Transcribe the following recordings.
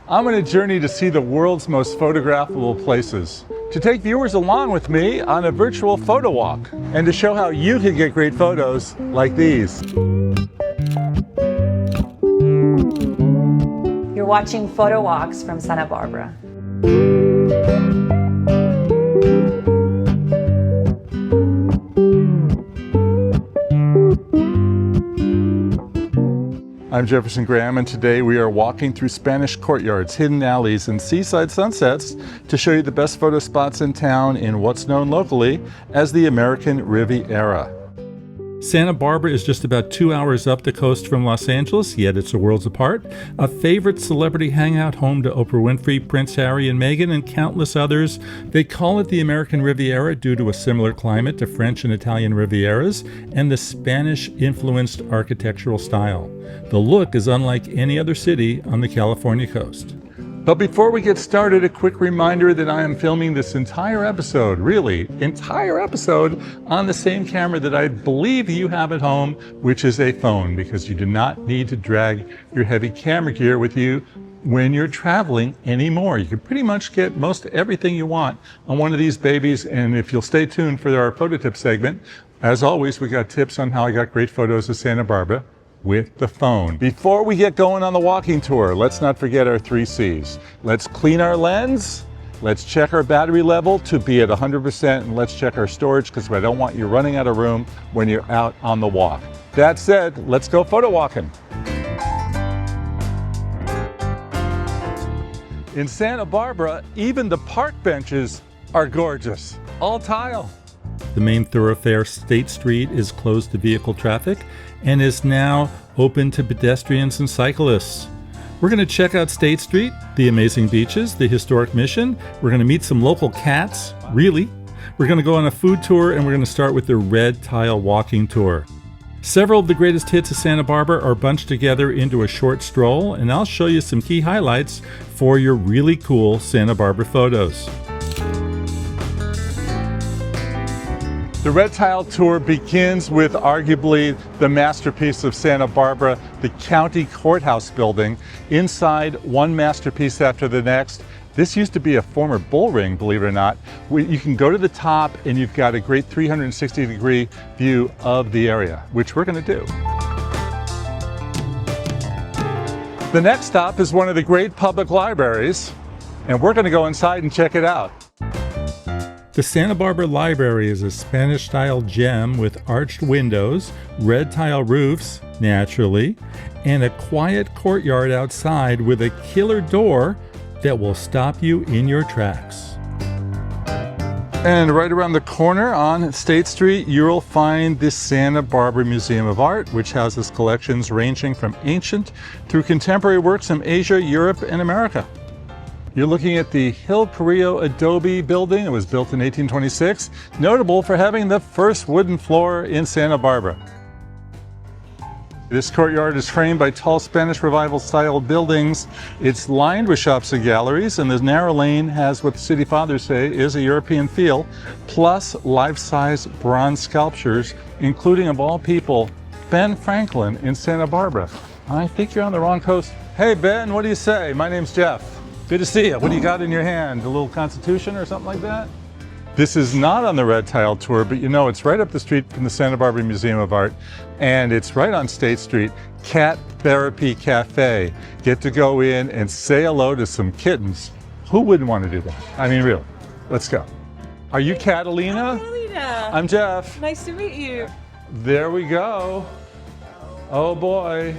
I'm on a journey to see the world's most photographable places, to take viewers along with me on a virtual photo walk, and to show how you can get great photos like these. You're watching Photo Walks from Santa Barbara. I'm Jefferson Graham, and today we are walking through Spanish courtyards, hidden alleys, and seaside sunsets to show you the best photo spots in town in what's known locally as the American Riviera. Santa Barbara is just about 2 hours up the coast from Los Angeles, yet it's a worlds apart. A favorite celebrity hangout, home to Oprah Winfrey, Prince Harry and Meghan, and countless others. They call it the American Riviera due to a similar climate to French and Italian Rivieras and the Spanish-influenced architectural style. The look is unlike any other city on the California coast. But before we get started, a quick reminder that I am filming this entire episode, entire episode, on the same camera that I believe you have at home, which is a phone, because you do not need to drag your heavy camera gear with you when you're traveling anymore. You can pretty much get most everything you want on one of these babies, and if you'll stay tuned for our photo tip segment, as always, we got tips on how I got great photos of Santa Barbara with the phone. Before we get going on the walking tour, let's not forget our 3 C's. Let's clean our lens, let's check our battery level to be at 100%, and let's check our storage because I don't want you running out of room when you're out on the walk. That said, let's go photo walking. In Santa Barbara, even the park benches are gorgeous, all tile. The main thoroughfare, State Street, is closed to vehicle traffic and is now open to pedestrians and cyclists. We're going to check out State Street, the amazing beaches, the historic Mission. We're going to meet some local cats, really. We're going to go on a food tour, and we're going to start with the red tile walking tour. Several of the greatest hits of Santa Barbara are bunched together into a short stroll, and I'll show you some key highlights for your really cool Santa Barbara photos. The Red Tile Tour begins with arguably the masterpiece of Santa Barbara, the County Courthouse building. Inside, one masterpiece after the next. This used to be a former bull ring, believe it or not. You can go to the top and you've got a great 360-degree view of the area, which we're going to do. The next stop is one of the great public libraries, and we're going to go inside and check it out. The Santa Barbara Library is a Spanish-style gem with arched windows, red tile roofs, naturally, and a quiet courtyard outside with a killer door that will stop you in your tracks. And right around the corner on State Street, you'll find the Santa Barbara Museum of Art, which houses collections ranging from ancient through contemporary works from Asia, Europe, and America. You're looking at the Hill Carrillo Adobe building. It was built in 1826, notable for having the first wooden floor in Santa Barbara. This courtyard is framed by tall Spanish Revival style buildings. It's lined with shops and galleries, and the narrow lane has what the city fathers say is a European feel, plus life-size bronze sculptures, including, of all people, Ben Franklin in Santa Barbara. I think you're on the wrong coast. Hey Ben, what do you say? My name's Jeff. Good to see you. What do you got in your hand? A little Constitution or something like that? This is not on the Red Tile Tour, but you know, it's right up the street from the Santa Barbara Museum of Art, and it's right on State Street, Cat Therapy Cafe. Get to go in and say hello to some kittens. Who wouldn't want to do that? I mean, really. Let's go. Are you Catalina? I'm Catalina. I'm Jeff. Nice to meet you. There we go. Oh boy.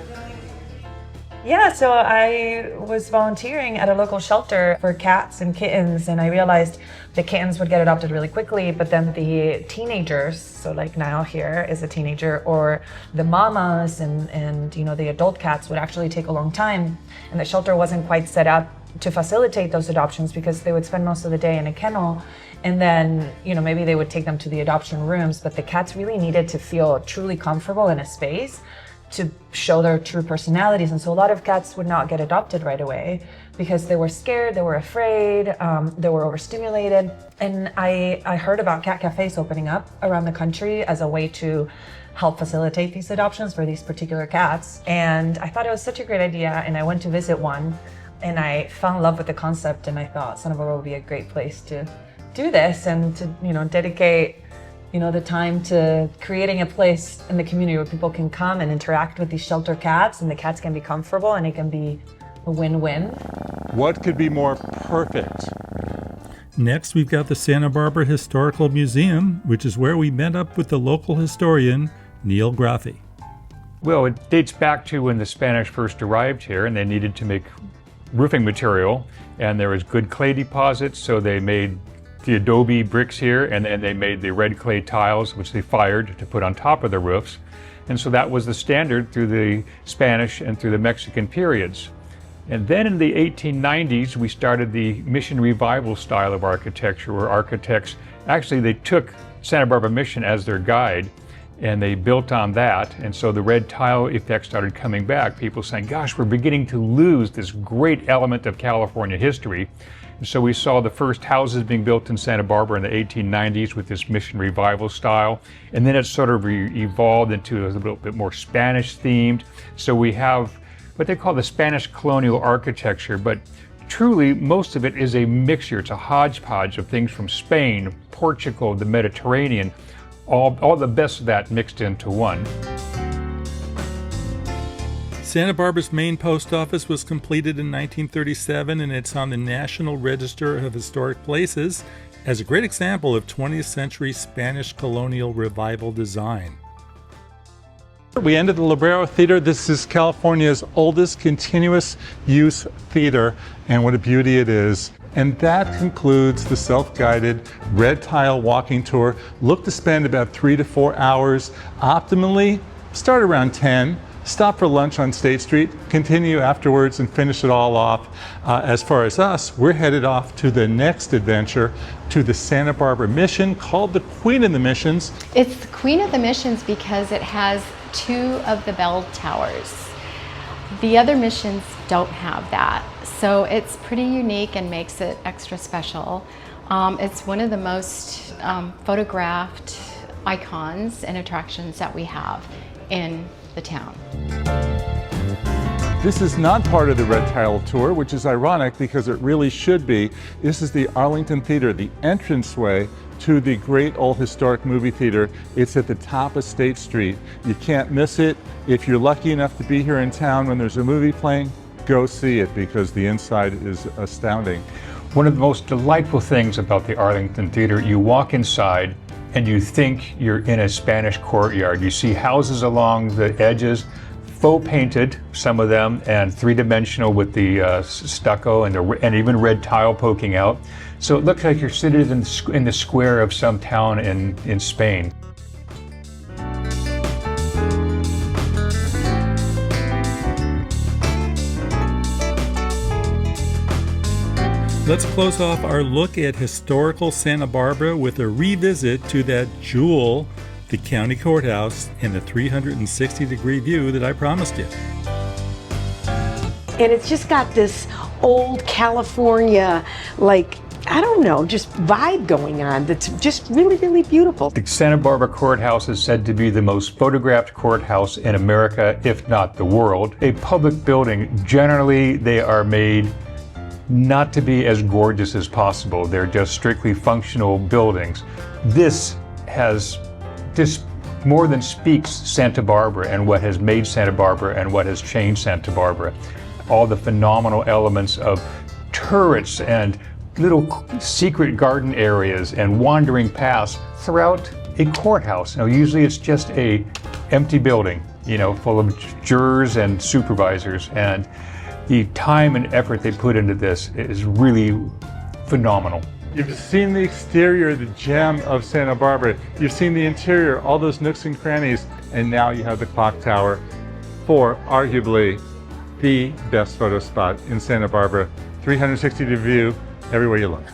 Yeah, so I was volunteering at a local shelter for cats and kittens, and I realized the kittens would get adopted really quickly, but then the teenagers, so like Niall here is a teenager, or the mamas and you know, the adult cats would actually take a long time, and the shelter wasn't quite set up to facilitate those adoptions because they would spend most of the day in a kennel, and then, you know, maybe they would take them to the adoption rooms, but the cats really needed to feel truly comfortable in a space to show their true personalities. And so a lot of cats would not get adopted right away because they were scared, they were afraid, they were overstimulated. And I heard about cat cafes opening up around the country as a way to help facilitate these adoptions for these particular cats. And I thought it was such a great idea, and I went to visit one And I fell in love with the concept, and I thought Santa Barbara would be a great place to do this and to, dedicate, the time to creating a place in the community where people can come and interact with these shelter cats, and the cats can be comfortable, and it can be a win-win. What could be more perfect? Next, we've got the Santa Barbara Historical Museum, which is where we met up with the local historian, Neil Graffi. Well, it dates back to when the Spanish first arrived here and they needed to make roofing material, and there was good clay deposits, so they made the adobe bricks here, and then they made the red clay tiles, which they fired to put on top of the roofs. And so that was the standard through the Spanish and through the Mexican periods. And then in the 1890s, we started the Mission Revival style of architecture, where architects, actually they took Santa Barbara Mission as their guide, and they built on that. And so the red tile effect started coming back. People saying, gosh, we're beginning to lose this great element of California history. And so we saw the first houses being built in Santa Barbara in the 1890s with this Mission Revival style. And then it sort of evolved into a little bit more Spanish themed. So we have what they call the Spanish colonial architecture, but truly most of it is a mixture. It's a hodgepodge of things from Spain, Portugal, the Mediterranean, all the best of that mixed into one. Santa Barbara's main post office was completed in 1937, and it's on the National Register of Historic Places as a great example of 20th century Spanish colonial revival design. We ended the Librero Theater. This is California's oldest continuous use theater, and what a beauty it is. And that concludes the self-guided red tile walking tour. Look to spend about 3 to 4 hours. Optimally, start around 10. Stop for lunch on State Street, continue afterwards and finish it all off. As far as us, we're headed off to the next adventure, to the Santa Barbara Mission, called the Queen of the Missions. It's the Queen of the Missions because it has 2 of the bell towers. The other missions don't have that, so it's pretty unique and makes it extra special. It's one of the most photographed icons and attractions that we have in the town. This is not part of the red tile tour, which is ironic because it really should be. This is the Arlington Theater, the entranceway to the great old historic movie theater. It's at the top of State Street. You can't miss it. If you're lucky enough to be here in town when there's a movie playing, go see it because the inside is astounding. One of the most delightful things about the Arlington Theater, you walk inside and you think you're in a Spanish courtyard. You see houses along the edges, faux painted, some of them, and three-dimensional with the stucco and even red tile poking out. So it looks like you're sitting in the square of some town in Spain. Let's close off our look at historical Santa Barbara with a revisit to that jewel, the County Courthouse, and the 360-degree view that I promised you. And it's just got this old California, I don't know, just vibe going on that's just really, really beautiful. The Santa Barbara Courthouse is said to be the most photographed courthouse in America, if not the world. A public building, generally they are made not to be as gorgeous as possible. They're just strictly functional buildings. This more than speaks Santa Barbara and what has made Santa Barbara and what has changed Santa Barbara. All the phenomenal elements of turrets and little secret garden areas and wandering paths throughout a courthouse. Now, usually it's just a empty building, full of jurors and supervisors, and the time and effort they put into this is really phenomenal. You've seen the exterior, the gem of Santa Barbara. You've seen the interior, all those nooks and crannies, and now you have the clock tower for arguably the best photo spot in Santa Barbara. 360-degree view everywhere you look.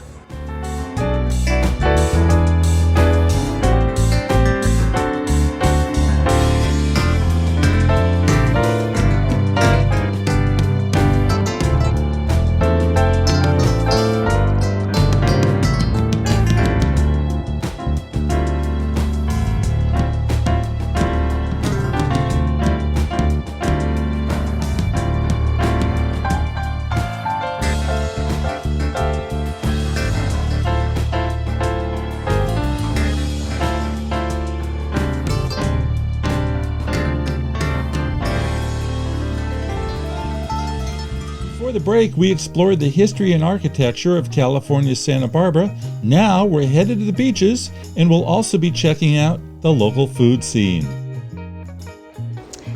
Before the break, we explored the history and architecture of California's Santa Barbara. Now we're headed to the beaches, and we'll also be checking out the local food scene.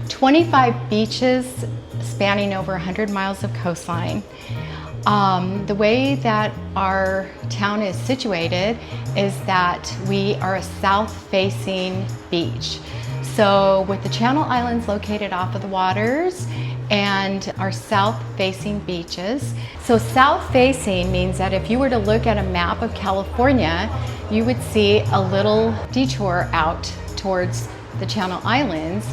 25 beaches spanning over 100 miles of coastline. The way that our town is situated is that we are a south-facing beach. So with the Channel Islands located off of the waters and our south-facing beaches. So south-facing means that if you were to look at a map of California, you would see a little detour out towards the Channel Islands,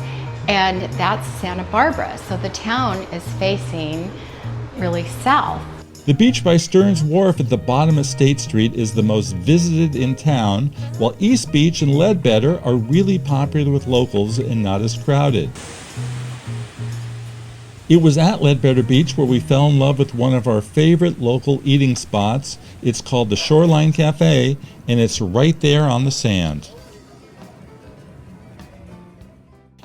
and that's Santa Barbara. So the town is facing really south. The beach by Stearns Wharf at the bottom of State Street is the most visited in town, while East Beach and Ledbetter are really popular with locals and not as crowded. It was at Ledbetter Beach where we fell in love with one of our favorite local eating spots. It's called the Shoreline Cafe, and it's right there on the sand.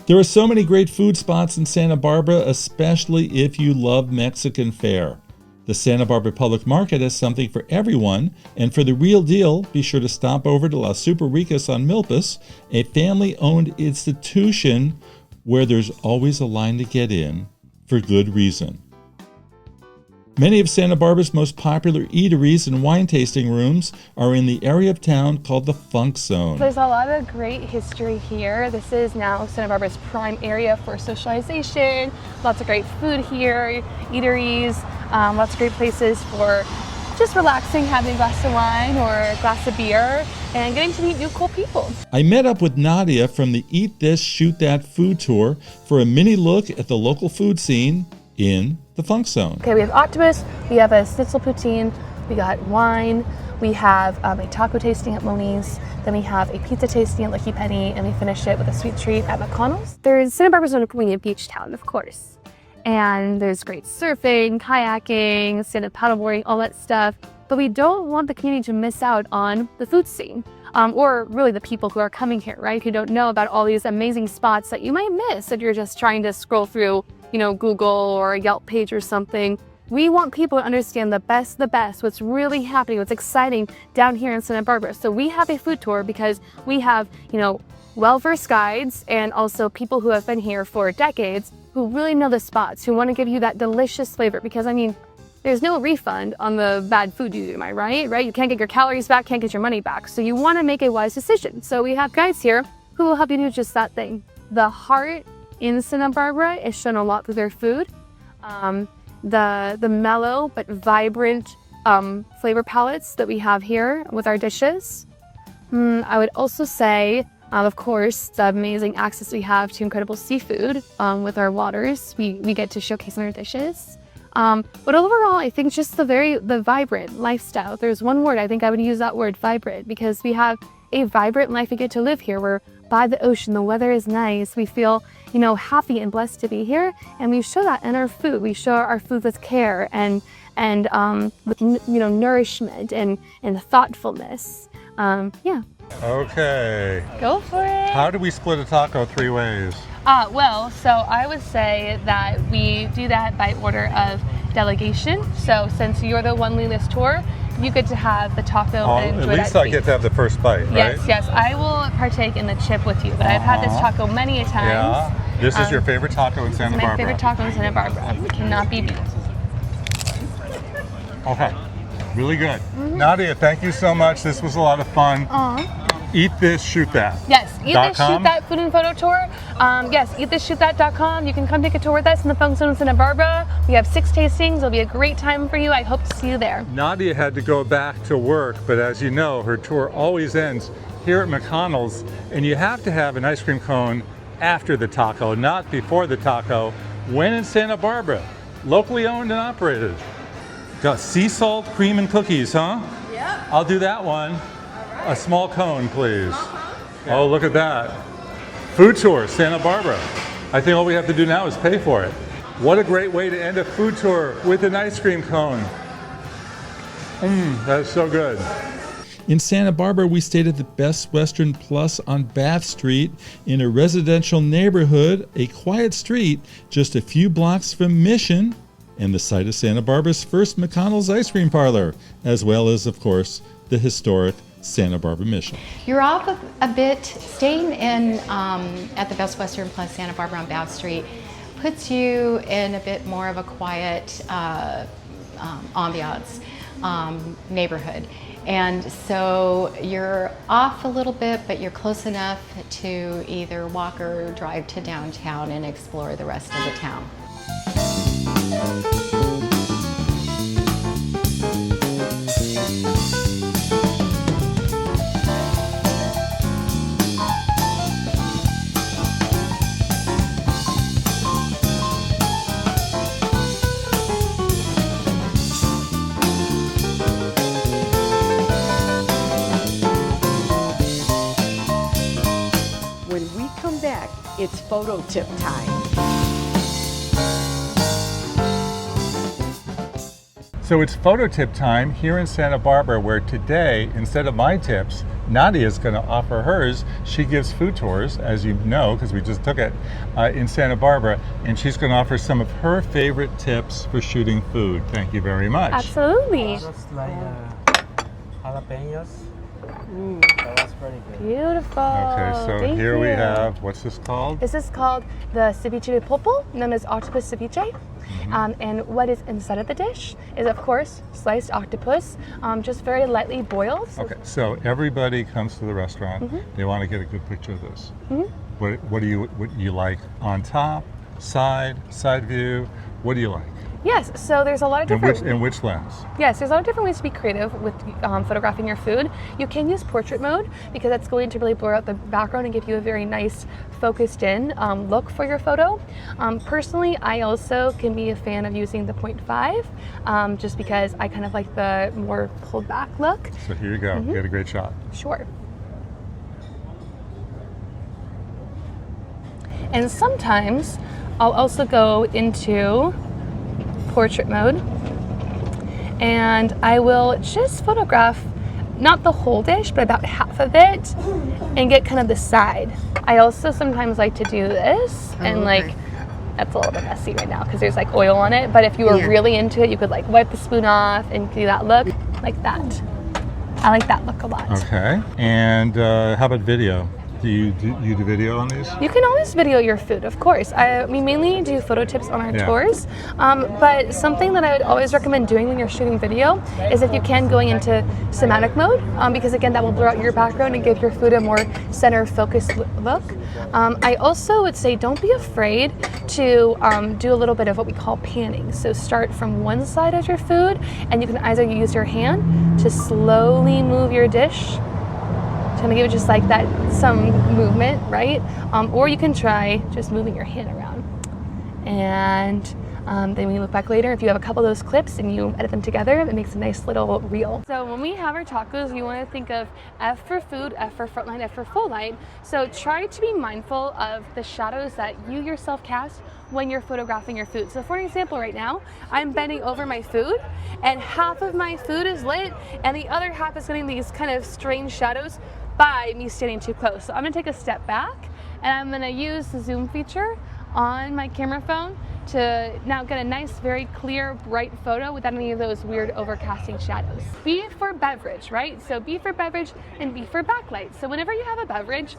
There are so many great food spots in Santa Barbara, especially if you love Mexican fare. The Santa Barbara Public Market has something for everyone, and for the real deal, be sure to stop over to Las Super Ricas on Milpas, a family-owned institution where there's always a line to get in, for good reason. Many of Santa Barbara's most popular eateries and wine tasting rooms are in the area of town called the Funk Zone. There's a lot of great history here. This is now Santa Barbara's prime area for socialization. Lots of great food here, eateries, lots of great places for just relaxing, having a glass of wine or a glass of beer, and getting to meet new cool people. I met up with Nadia from the Eat This, Shoot That food tour for a mini look at the local food scene in the Funk Zone. Okay, we have octopus, we have a schnitzel poutine, we got wine, we have a taco tasting at Moni's, then we have a pizza tasting at Lucky Penny, and we finish it with a sweet treat at McConnell's. Santa Barbara's a convenient beach town, of course. And there's great surfing, kayaking, stand-up paddleboarding, all that stuff. But we don't want the community to miss out on the food scene, or really the people who are coming here, right? Who don't know about all these amazing spots that you might miss if you're just trying to scroll through, Google or a Yelp page or something. We want people to understand the best, what's really happening, what's exciting down here in Santa Barbara. So we have a food tour because we have, well-versed guides and also people who have been here for decades who really know the spots, who want to give you that delicious flavor. Because there's no refund on the bad food you do, am I right? Right? You can't get your calories back, can't get your money back. So you want to make a wise decision. So we have guides here who will help you do just that thing. The heart in Santa Barbara is shown a lot through their food. The mellow but vibrant flavor palettes that we have here with our dishes. I would also say, of course, the amazing access we have to incredible seafood with our waters. We get to showcase in our dishes. But overall, I think just the vibrant lifestyle. If there's one word, I think I would use that word, vibrant, because we have a vibrant life we get to live here. We're by the ocean, the weather is nice, we feel, happy and blessed to be here, and we show that in our food. We show our food with care and with nourishment and thoughtfulness. Yeah. Okay. Go for it. How do we split a taco 3 ways? So I would say that we do that by order of delegation. So since you're the one leading this tour, you get to have the taco and enjoy at least that I treat. get to have the first bite, right? Yes. I will partake in the chip with you, but I've had this taco many a times. Yeah. This is your favorite taco in Santa Barbara. My favorite taco in Santa Barbara. Cannot be beat. Okay. Really good. Nadia, thank you so much. This was a lot of fun. Eat This, Shoot That. Yes, Eat This, .com? Shoot That food and photo tour. Yes, eatthisshootthat.com. You can come take a tour with us in the Funk Zone in Santa Barbara. We have 6 tastings. It'll be a great time for you. I hope to see you there. Nadia had to go back to work, but as you know, her tour always ends here at McConnell's, and you have to have an ice cream cone after the taco, not before the taco, when in Santa Barbara. Locally owned and operated. Got sea salt, cream, and cookies, huh? Yep. I'll do that one. A small cone, please. Oh, look at that. Food tour, Santa Barbara. I think all we have to do now is pay for it. What a great way to end a food tour with an ice cream cone. That's so good. In Santa Barbara, we stayed at the Best Western Plus on Bath Street in a residential neighborhood, a quiet street just a few blocks from Mission and the site of Santa Barbara's first McConnell's ice cream parlor, as well as, of course, the historic Santa Barbara Mission. You're off a bit. Staying in at the Best Western Plus Santa Barbara on Bath Street puts you in a bit more of a quiet ambiance neighborhood. And so you're off a little bit, but you're close enough to either walk or drive to downtown and explore the rest of the town. It's photo tip time. So it's photo tip time here in Santa Barbara, where today, instead of my tips, Nadia is going to offer hers. She gives food tours, as you know, because we just took it, in Santa Barbara, and she's going to offer some of her favorite tips for shooting food. Thank you very much. Absolutely. Just like jalapenos. So that's pretty good. Beautiful. Okay, so Thank here you. we have, what's this called? This is called the ceviche de popo, known as octopus ceviche. And what is inside of the dish is, of course, sliced octopus, just very lightly boiled. Okay, so everybody comes to the restaurant. They want to get a good picture of this. What do you like on top, side view? What do you like? Yes, so there's a lot of different... In which lens? Yes, there's a lot of different ways to be creative with photographing your food. You can use portrait mode because that's going to really blur out the background and give you a very nice focused in look for your photo. Personally, I also can be a fan of using the 0.5 just because I kind of like the more pulled back look. So here you go, get a great shot. Sure. And sometimes I'll also go into portrait mode, and I will just photograph not the whole dish but about half of it and get kind of the side. I also sometimes like to do this and like that's a little bit messy right now because there's like oil on it, but if you were really into it you could like wipe the spoon off and do that look like that. I like that look a lot. Okay, and how about video? Do you do video on these? You can always video your food, of course. We mainly do photo tips on our tours, but something that I would always recommend doing when you're shooting video is if you can going into cinematic mode, because again that will blur out your background and give your food a more center focused look. I also would say don't be afraid to do a little bit of what we call panning. So start from one side of your food and you can either use your hand to slowly move your dish, trying to give it just like that, some movement, right? Or you can try just moving your hand around. And then when you look back later, if you have a couple of those clips and you edit them together, it makes a nice little reel. So when we have our tacos, you want to think of F for food, F for frontline, F for full light. So try to be mindful of the shadows that you yourself cast when you're photographing your food. So for example, right now, I'm bending over my food and half of my food is lit and the other half is getting these kind of strange shadows by me standing too close. So I'm gonna take a step back and I'm gonna use the zoom feature on my camera phone to now get a nice, very clear, bright photo without any of those weird overcasting shadows. B for beverage, right? So B for beverage and B for backlight. So whenever you have a beverage,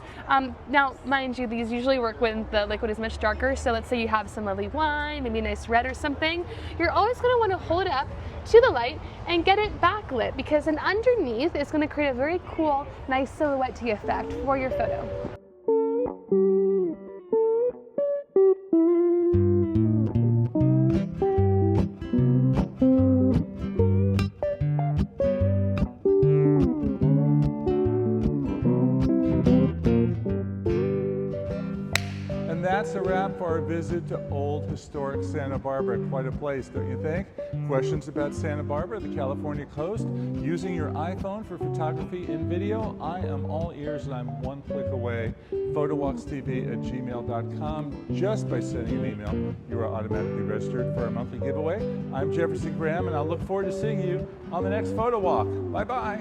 now mind you, these usually work when the liquid is much darker. So let's say you have some lovely wine, maybe a nice red or something. You're always gonna wanna hold it up to the light and get it backlit because then underneath it's gonna create a very cool, nice silhouette to effect for your photo. That's a wrap for our visit to old historic Santa Barbara. Quite a place, don't you think? Questions about Santa Barbara, the California coast, using your iPhone for photography and video? I am all ears and I'm one click away. PhotowalksTV@gmail.com. Just by sending an email, you are automatically registered for our monthly giveaway. I'm Jefferson Graham and I'll look forward to seeing you on the next Photo Walk. Bye-bye.